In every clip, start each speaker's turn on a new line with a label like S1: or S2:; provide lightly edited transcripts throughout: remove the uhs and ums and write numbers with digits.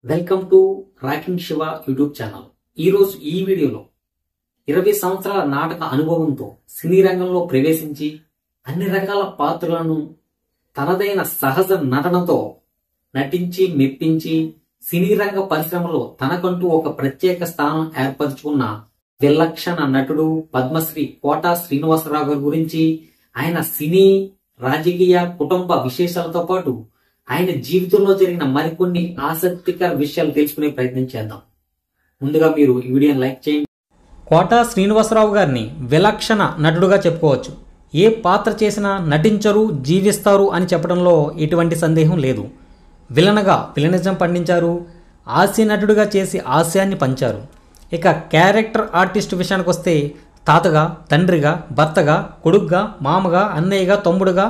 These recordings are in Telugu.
S1: Welcome to rocking Shiva YouTube channel. ఈరోజు ఈ వీడియోలో 20 సంవత్సరాల నాటక అనుభవంతో సినీ రంగంలో ప్రవేశించి అన్ని రకాల పాత్రలను తనదైన సహజ నటనతో నటించి మెప్పించి సినీ రంగ పరిశ్రమలో తనకంటూ ఒక ప్రత్యేక స్థానం ఏర్పరచుకున్న విలక్షణ నటుడు పద్మశ్రీ కోట శ్రీనివాసరావు గారి గురించి, ఆయన సినీ రాజకీయ కుటుంబ విశేషాలతో పాటు ఆయన జీవితంలో జరిగిన మరికొన్ని ఆసక్తికర విషయాలు తెలుసుకునే ప్రయత్నం చేద్దాం. ముందుగా మీరు ఈ వీడియోని లైక్ చేయండి.
S2: కోట శ్రీనివాసరావు గారిని విలక్షణ నటుడుగా చెప్పుకోవచ్చు. ఏ పాత్ర చేసినా నటించరు, జీవిస్తారు అని చెప్పడంలో ఎటువంటి సందేహం లేదు. విలన్గా విలనిజం పండించారు, హాస్య నటుడుగా చేసి హాస్యాన్ని పంచారు. ఇక క్యారెక్టర్ ఆర్టిస్ట్ విషయానికి వస్తే తాతగా, తండ్రిగా, భర్తగా, కొడుగ్గా, మామగా, అన్నయ్యగా, తమ్ముడుగా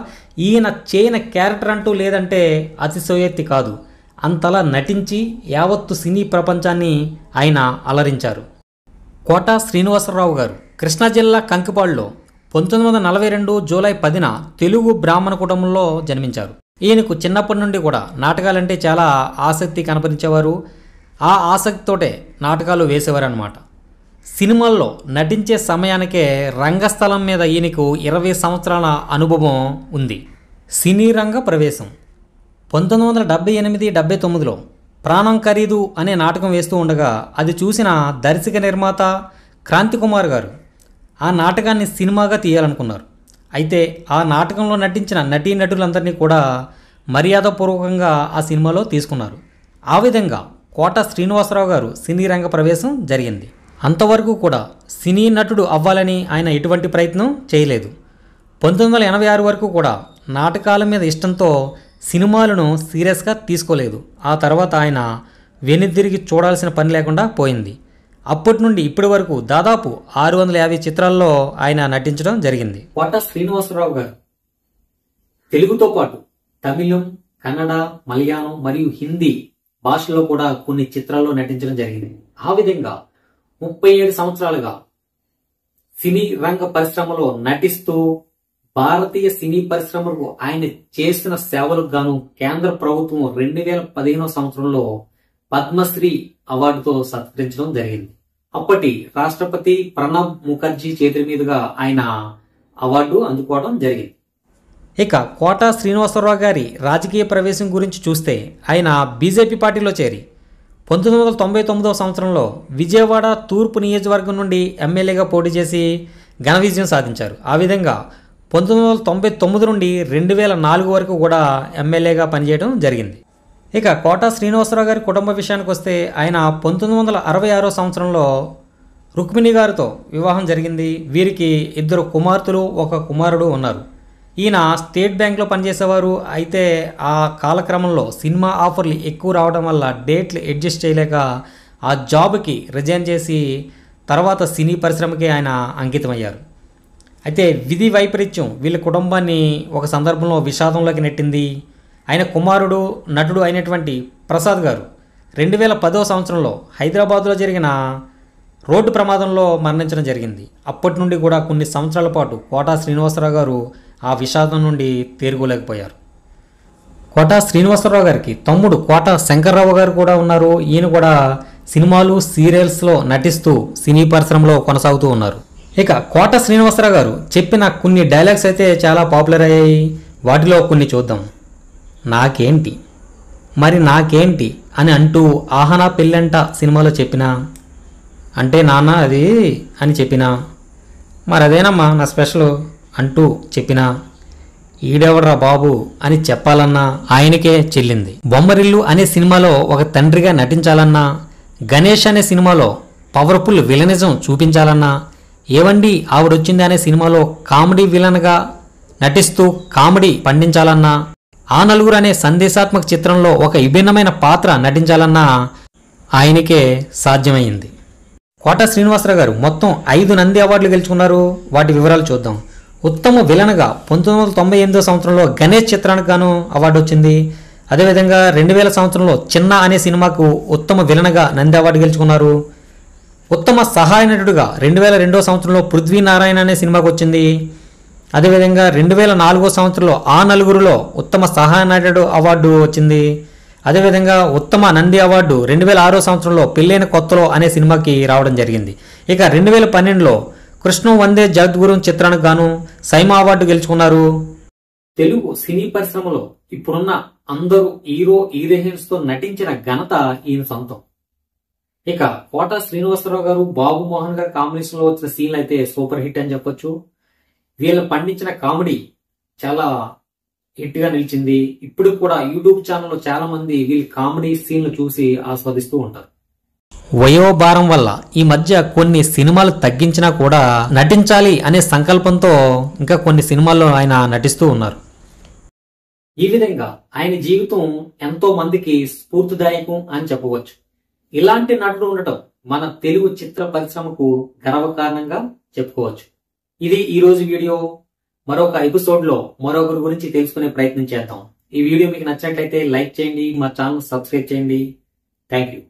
S2: ఈయన చేయని క్యారెక్టర్ అంటూ లేదంటే అతిశయోక్తి కాదు. అంతలా నటించి యావత్తు సినీ ప్రపంచాన్ని ఆయన అలరించారు. కోట శ్రీనివాసరావు గారు కృష్ణా జిల్లా కంకిపాడులో 1942 జూలై 10న తెలుగు బ్రాహ్మణ కుటుంబంలో జన్మించారు. ఈయనకు చిన్నప్పటి నుండి కూడా నాటకాలంటే చాలా ఆసక్తి కనపరించేవారు. ఆ ఆసక్తితోటే నాటకాలు వేసేవారు అన్నమాట. సినిమాల్లో నటించే సమయానికే రంగస్థలం మీద ఈయనకు 20 సంవత్సరాల అనుభవం ఉంది. సినీ రంగ ప్రవేశం 1978-79లో ప్రాణం ఖరీదు అనే నాటకం వేస్తూ ఉండగా అది చూసిన దర్శక నిర్మాత క్రాంతికుమార్ గారు ఆ నాటకాన్ని సినిమాగా తీయాలనుకున్నారు. అయితే ఆ నాటకంలో నటించిన నటీనటులందరినీ కూడా మర్యాదపూర్వకంగా ఆ సినిమాలో తీసుకున్నారు. ఆ విధంగా కోట శ్రీనివాసరావు గారు సినీ రంగ ప్రవేశం జరిగింది. అంతవరకు కూడా సినీ నటుడు అవ్వాలని ఆయన ఎటువంటి ప్రయత్నం చేయలేదు. 1986 వరకు కూడా నాటకాల మీద ఇష్టంతో సినిమాలను సీరియస్గా తీసుకోలేదు. ఆ తర్వాత ఆయన వెనుదిరిగి చూడాల్సిన పని లేకుండా పోయింది. అప్పటి నుండి ఇప్పటి వరకు దాదాపు 650 చిత్రాల్లో ఆయన నటించడం జరిగింది.
S1: కోట శ్రీనివాసరావు గారు తెలుగుతో పాటు తమిళం, కన్నడ, మలయాళం మరియు హిందీ భాషలో కూడా కొన్ని చిత్రాల్లో నటించడం జరిగింది. ఆ విధంగా 37 సంవత్సరాలుగా సినీ రంగ పరిశ్రమలో నటిస్తూ భారతీయ సినీ పరిశ్రమకు ఆయన చేసిన సేవలకు గాను కేంద్ర ప్రభుత్వం 2015 సంవత్సరంలో పద్మశ్రీ అవార్డుతో సత్కరించడం జరిగింది. అప్పటి రాష్ట్రపతి ప్రణబ్ ముఖర్జీ చేతుల మీదుగా ఆయన అవార్డు అందుకోవడం జరిగింది.
S2: ఇక కోట శ్రీనివాసరావు గారి రాజకీయ ప్రవేశం గురించి చూస్తే ఆయన బీజేపీ పార్టీలో చేరి 1999 సంవత్సరంలో విజయవాడ తూర్పు నియోజకవర్గం నుండి ఎమ్మెల్యేగా పోటీ చేసి ఘన విజయం సాధించారు. ఆ విధంగా 1999 నుండి 2004 వరకు కూడా ఎమ్మెల్యేగా పనిచేయడం జరిగింది. ఇక కోట శ్రీనివాసరావు గారి కుటుంబ విషయానికి వస్తే ఆయన 1966 సంవత్సరంలో రుక్మిణి గారితో వివాహం జరిగింది. వీరికి 2 కుమార్తెలు, 1 కుమారుడు ఉన్నారు. ఈయన స్టేట్ బ్యాంక్లో పనిచేసేవారు. అయితే ఆ కాలక్రమంలో సినిమా ఆఫర్లు ఎక్కువ రావడం వల్ల డేట్లు అడ్జస్ట్ చేయలేక ఆ జాబ్కి రిజైన్ చేసి తర్వాత సినీ పరిశ్రమకి ఆయన అంకితమయ్యారు. అయితే విధి వైపరీత్యం వీళ్ళ కుటుంబాన్ని ఒక సందర్భంలో విషాదంలోకి నెట్టింది. ఆయన కుమారుడు నటుడు అయినటువంటి ప్రసాద్ గారు 2010 సంవత్సరంలో హైదరాబాద్లో జరిగిన రోడ్డు ప్రమాదంలో మరణించడం జరిగింది. అప్పటి నుండి కూడా కొన్ని సంవత్సరాల పాటు కోట శ్రీనివాసరావు గారు ఆ విషాదం నుండి తేరుకోలేకపోయారు. కోట శ్రీనివాసరావు గారికి తమ్ముడు కోట శంకర్రావు గారు కూడా ఉన్నారు. ఈయన కూడా సినిమాలు, సీరియల్స్లో నటిస్తూ సినీ పరిశ్రమలో కొనసాగుతూ ఉన్నారు. ఇక కోట శ్రీనివాసరావు గారు చెప్పిన కొన్ని డైలాగ్స్ అయితే చాలా పాపులర్ అయ్యాయి. వాటిలో కొన్ని చూద్దాం. నాకేంటి మరి నాకేంటి అని అంటూ ఆహనా పెళ్ళంట సినిమాలో చెప్పినా, అంటే నాన్న అది అని చెప్పినా, మరి అదేనమ్మా నా స్పెషల్ అంటూ చెప్పినా, ఈడెవడ్రా బాబు అని చెప్పాలన్నా ఆయనకే చెల్లింది. బొమ్మరిల్లు అనే సినిమాలో ఒక తండ్రిగా నటించాలన్నా, గణేష్ అనే సినిమాలో పవర్ఫుల్ విలనిజం చూపించాలన్నా, ఏవండి ఆవిడొచ్చింది అనే సినిమాలో కామెడీ విలన్గా నటిస్తూ కామెడీ పండించాలన్నా, ఆ నలుగురు అనే సందేశాత్మక చిత్రంలో ఒక విభిన్నమైన పాత్ర నటించాలన్నా ఆయనకే సాధ్యమైంది. కోట శ్రీనివాసరావు గారు మొత్తం 5 నంది అవార్డులు గెలుచుకున్నారు. వాటి వివరాలు చూద్దాం. ఉత్తమ విలన్గా 1998 సంవత్సరంలో గణేష్ చిత్రానికి గాను అవార్డు వచ్చింది. అదేవిధంగా 2000 సంవత్సరంలో చిన్న అనే సినిమాకు ఉత్తమ విలన్గా నంది అవార్డు గెలుచుకున్నారు. ఉత్తమ సహాయ నటుడుగా 2002 సంవత్సరంలో పృథ్వీనారాయణ అనే సినిమాకు వచ్చింది. అదేవిధంగా 2004 సంవత్సరంలో ఆ నలుగురులో ఉత్తమ సహాయ నటుడు అవార్డు వచ్చింది. అదేవిధంగా ఉత్తమ నంది అవార్డు 2006 సంవత్సరంలో పెళ్ళైన కొత్తలో అనే సినిమాకి రావడం జరిగింది. ఇక 2012లో కృష్ణం వందే జగద్గురు చిత్రానికి గాను సైమా అవార్డు గెలుచుకున్నారు.
S1: తెలుగు సినీ పరిశ్రమలో ఇప్పుడున్న అందరూ హీరోయిన్స్ తో నటించిన ఘనత ఈయన సొంతం. ఇక కోట శ్రీనివాసరావు గారు, బాబు మోహన్ గారు కాంబినేషన్ లో వచ్చిన సీన్లు అయితే సూపర్ హిట్ అని చెప్పొచ్చు. వీళ్ళు పండించిన కామెడీ చాలా హిట్ గా నిలిచింది. ఇప్పుడు కూడా యూట్యూబ్ ఛానల్లో చాలా మంది వీళ్ళ కామెడీ సీన్లు చూసి ఆస్వాదిస్తూ ఉంటారు.
S2: వయోభారం వల్ల ఈ మధ్య కొన్ని సినిమాలు తగ్గించినా కూడా నటించాలి అనే సంకల్పంతో ఇంకా కొన్ని సినిమాల్లో ఆయన నటిస్తూ ఉన్నారు.
S1: ఈ విధంగా ఆయన జీవితం ఎంతో మందికి స్ఫూర్తిదాయకం అని చెప్పవచ్చు. ఇలాంటి నటుడు ఉండటం మన తెలుగు చిత్ర పరిశ్రమకు గర్వకారణంగా చెప్పుకోవచ్చు. ఇది ఈ రోజు వీడియో. మరొక ఎపిసోడ్ లో మరొకరి గురించి తెలుసుకునే ప్రయత్నం చేద్దాం. ఈ వీడియో మీకు నచ్చినట్లయితే లైక్ చేయండి, మా ఛానల్ సబ్స్క్రైబ్ చేయండి. Thank you.